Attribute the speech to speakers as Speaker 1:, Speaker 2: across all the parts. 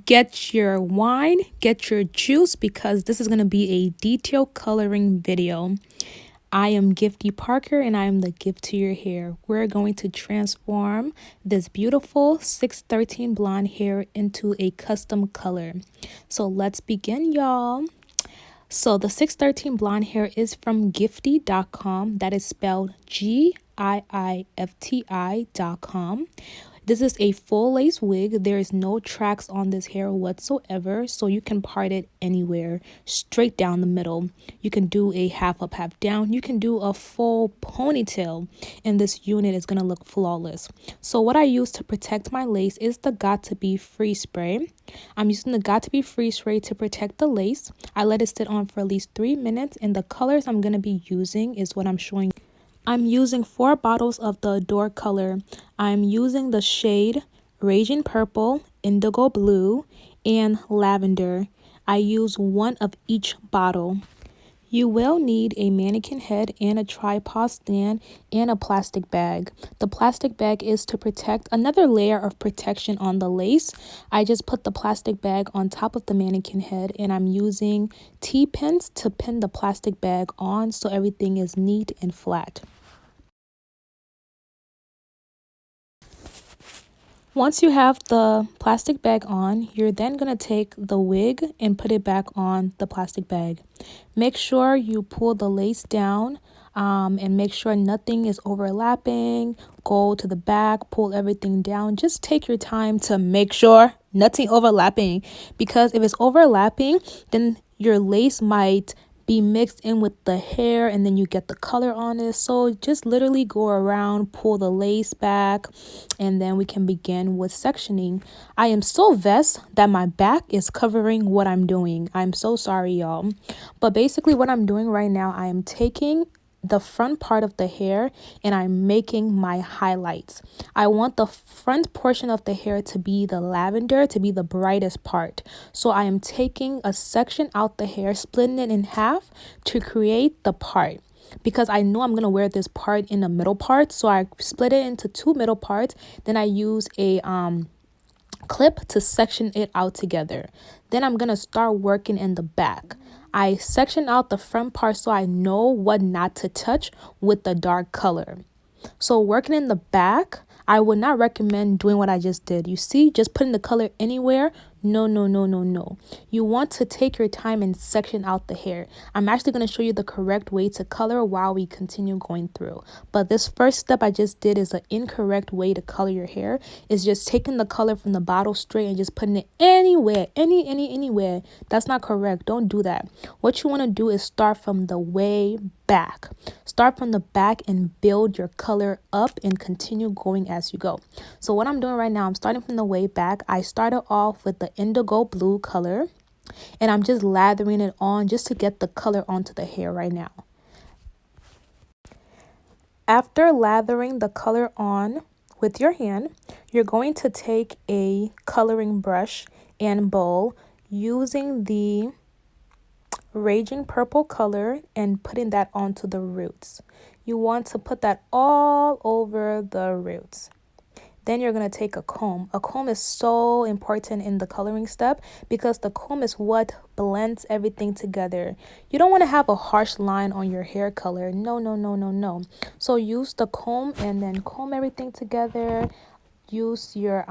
Speaker 1: Get your wine, get your juice, because this is going to be a detail coloring video. I am Gifty Parker and I am the gift to your hair. We're going to transform this beautiful 613 blonde hair into a custom color. So let's begin, y'all. So the 613 blonde hair is from gifty.com. That is spelled GIIFTI.com. This is a full lace wig. There is no tracks on this hair whatsoever, so you can part it anywhere, straight down the middle. You can do a half up, half down. You can do a full ponytail, and this unit is going to look flawless. So what I use to protect my lace is the Got2b Free Spray. I'm using the Got2b Free Spray to protect the lace. I let it sit on for at least 3 minutes, and the colors I'm going to be using is what I'm showing. I'm using 4 bottles of the Adore color. I'm using the shade Raging Purple, Indigo Blue, and Lavender. I use 1 of each bottle. You will need a mannequin head and a tripod stand and a plastic bag. The plastic bag is to protect another layer of protection on the lace. I just put the plastic bag on top of the mannequin head, and I'm using T-pins to pin the plastic bag on so everything is neat and flat. Once you have the plastic bag on, you're then going to take the wig and put it back on the plastic bag. Make sure you pull the lace down and make sure nothing is overlapping. Go to the back, pull everything down. Just take your time to make sure nothing overlapping, because if it's overlapping, then your lace might be mixed in with the hair and then you get the color on it. So just literally go around, pull the lace back, and then we can begin with sectioning. I am so vexed that my back is covering what I'm doing. I'm so sorry, y'all. But basically what I'm doing right now, I am taking the front part of the hair and I'm making my highlights. I want the front portion of the hair to be the lavender, to be the brightest part. So I am taking a section out the hair, splitting it in half to create the part, because I know I'm going to wear this part in the middle part. So I split it into 2 middle parts. Then I use a clip to section it out together. Then I'm going to start working in the back. I section out the front part so I know what not to touch with the dark color. So working in the back, I would not recommend doing what I just did. You see, just putting the color anywhere. No, no, no, no, no. You want to take your time and section out the hair. I'm actually going to show you the correct way to color while we continue going through. But this first step I just did is an incorrect way to color your hair. Is just taking the color from the bottle straight and just putting it anywhere, anywhere. That's not correct. Don't do that. What you want to do is start from the way back. Start from the back and build your color up and continue going as you go. So what I'm doing right now, I'm starting from the way back. I started off with the indigo blue color and I'm just lathering it on just to get the color onto the hair right now. After lathering the color on with your hand, you're going to take a coloring brush and bowl using the Raging Purple color and putting that onto the roots. You want to put that all over the roots. Then you're going to take a comb. A comb is so important in the coloring step because the comb is what blends everything together. You don't want to have a harsh line on your hair color. No, no, no, no, no. So use the comb and then comb everything together. Use your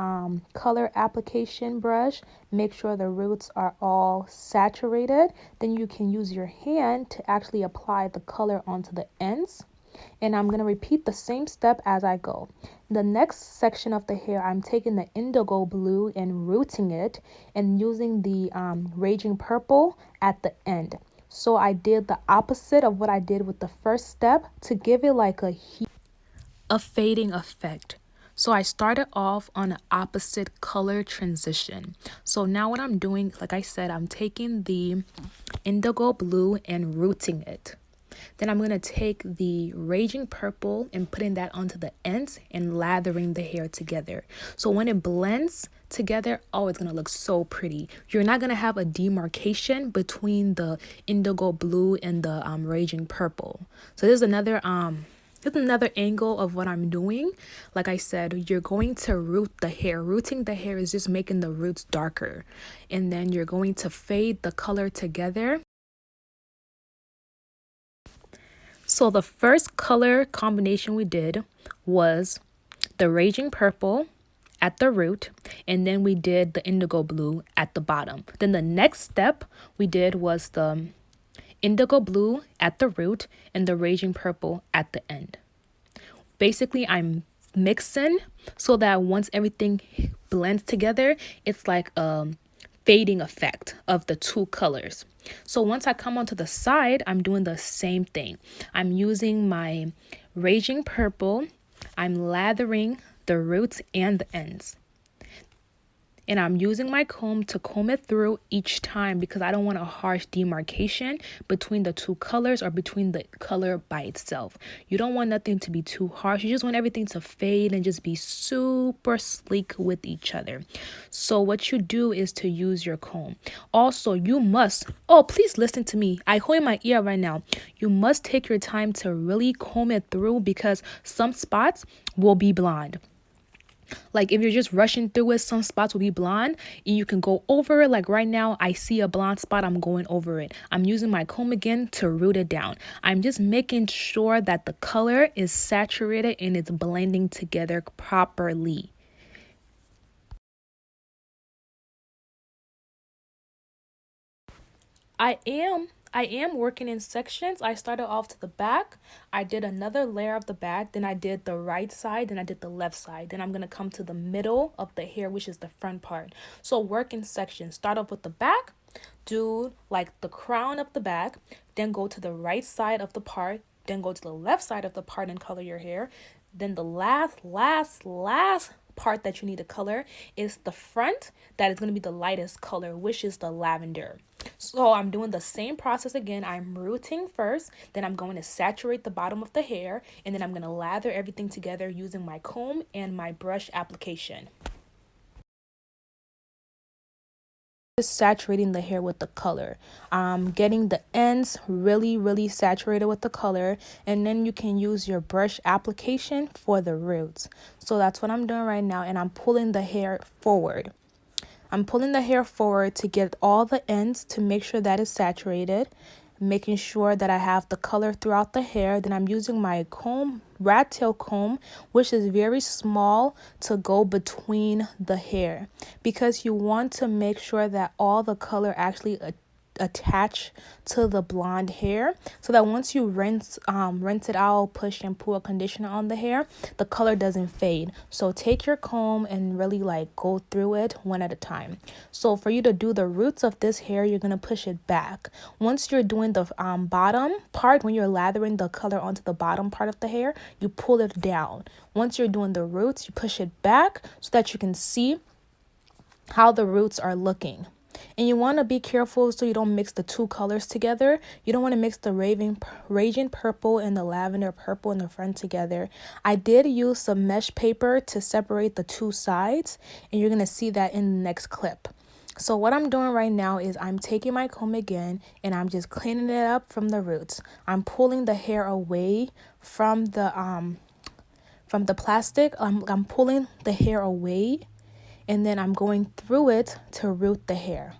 Speaker 1: color application brush. Make sure the roots are all saturated. Then you can use your hand to actually apply the color onto the ends. And I'm going to repeat the same step as I go. The next section of the hair, I'm taking the indigo blue and rooting it and using the Raging Purple at the end. So I did the opposite of what I did with the first step to give it like a fading effect. So I started off on an opposite color transition. So now what I'm doing, like I said, I'm taking the indigo blue and rooting it. Then I'm going to take the Raging Purple and putting that onto the ends and lathering the hair together. So when it blends together, oh, it's going to look so pretty. You're not going to have a demarcation between the indigo blue and the Raging Purple. So there's another Here's another angle of what I'm doing. Like I said, you're going to root the hair. Rooting the hair is just making the roots darker. And then you're going to fade the color together. So the first color combination we did was the Raging Purple at the root, and then we did the Indigo Blue at the bottom. Then the next step we did was the Indigo Blue at the root and the Raging Purple at the end. Basically, I'm mixing so that once everything blends together, it's like a fading effect of the two colors. So once I come onto the side, I'm doing the same thing. I'm using my Raging Purple. I'm lathering the roots and the ends. And I'm using my comb to comb it through each time because I don't want a harsh demarcation between the two colors or between the color by itself. You don't want nothing to be too harsh. You just want everything to fade and just be super sleek with each other. So what you do is to use your comb. Also, you must, oh, please listen to me. I hold in my ear right now. You must take your time to really comb it through because some spots will be blonde. Like if you're just rushing through it, some spots will be blonde and you can go over it. Like right now, I see a blonde spot, I'm going over it. I'm using my comb again to root it down. I'm just making sure that the color is saturated and it's blending together properly. I am working in sections. I started off to the back. I did another layer of the back. Then I did the right side. Then I did the left side. Then I'm going to come to the middle of the hair, which is the front part. So work in sections. Start off with the back. Do like the crown of the back. Then go to the right side of the part. Then go to the left side of the part and color your hair. Then the last part that you need to color is the front. That is going to be the lightest color, which is the lavender. So I'm doing the same process again. I'm rooting first, then I'm going to saturate the bottom of the hair, and then I'm going to lather everything together using my comb and my brush application. Just saturating the hair with the color, getting the ends really saturated with the color, and then you can use your brush application for the roots. So that's what I'm doing right now, and I'm pulling the hair forward. I'm pulling the hair forward to get all the ends to make sure that it's saturated, making sure that I have the color throughout the hair. Then I'm using my comb, rat tail comb, which is very small, to go between the hair because you want to make sure that all the color actually attach to the blonde hair so that once you rinse it out, put shampoo or conditioner on the hair, the color doesn't fade. So take your comb and really like go through it one at a time. So for you to do the roots of this hair, you're gonna push it back. Once you're doing the bottom part, when you're lathering the color onto the bottom part of the hair, you pull it down. Once you're doing the roots, you push it back so that you can see how the roots are looking. And you want to be careful so you don't mix the two colors together. You don't want to mix the raging purple and the lavender purple in the front together. I did use some mesh paper to separate the two sides, and you're going to see that in the next clip. So what I'm doing right now is I'm taking my comb again and I'm just cleaning it up from the roots. I'm pulling the hair away from the plastic. I'm pulling the hair away, and then I'm going through it to root the hair.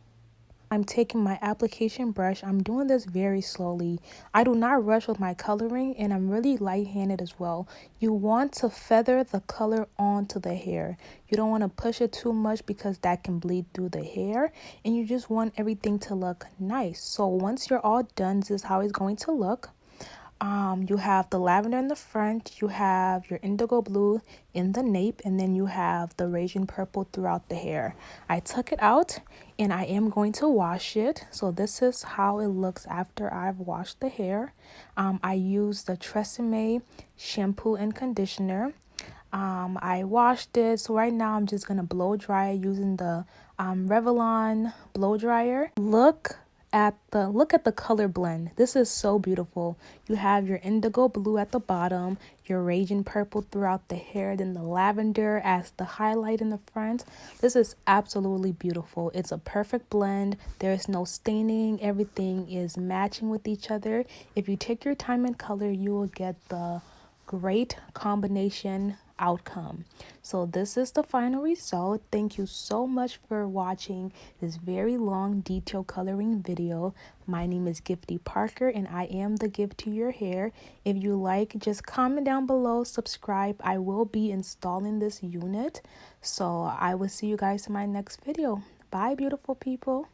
Speaker 1: I'm taking my application brush. I'm doing this very slowly. I do not rush with my coloring, and I'm really light-handed as well. You want to feather the color onto the hair. You don't want to push it too much because that can bleed through the hair, and you just want everything to look nice. So once you're all done, this is how it's going to look. You have the lavender in the front, you have your indigo blue in the nape, and then you have the raging purple throughout the hair. I took it out and I am going to wash it. So this is how it looks after I've washed the hair. I used the Tresemme shampoo and conditioner. I washed it, so right now I'm just gonna blow dry it using the Revlon blow dryer. Look at the color blend. This is so beautiful. You have your indigo blue at the bottom, your raging purple throughout the hair, then the lavender as the highlight in the front. This is absolutely beautiful. It's a perfect blend. There's no staining. Everything is matching with each other. If you take your time and color, you will get the great combination outcome. So this is the final result. Thank you so much for watching this very long detail coloring video. My name is Gifty Parker and I am the gift to your hair. If you like, just comment down below, subscribe. I will be installing this unit. So I will see you guys in my next video. Bye, beautiful people.